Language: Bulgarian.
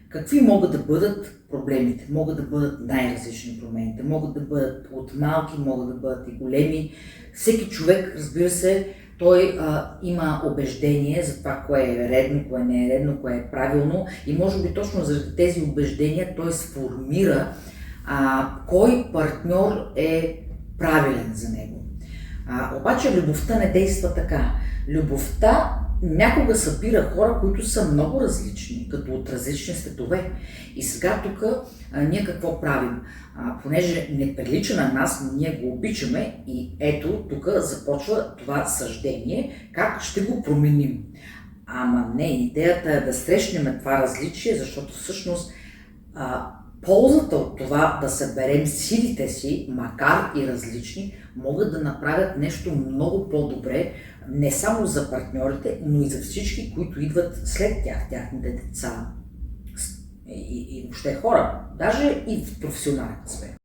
Какви могат да бъдат проблемите? Могат да бъдат най-различни промените, могат да бъдат от малки, могат да бъдат и големи. Всеки човек, разбира се, той има убеждение за това, кое е редно, кое не е редно, кое е правилно и може би точно заради тези убеждения той сформира кой партньор е правилен за него. Обаче любовта не действа така. Любовта някога събира хора, които са много различни, като от различни светове. И сега тук ние какво правим? Понеже не прилича на нас, но ние го обичаме и ето тук започва това съждение, как ще го променим. Ама не, идеята е да срещнем това различие, защото всъщност ползата от това да съберем силите си, макар и различни, могат да направят нещо много по-добре, не само за партньорите, но и за всички, които идват след тях, тяхните деца и въобще хора, даже и в професионалната сфера.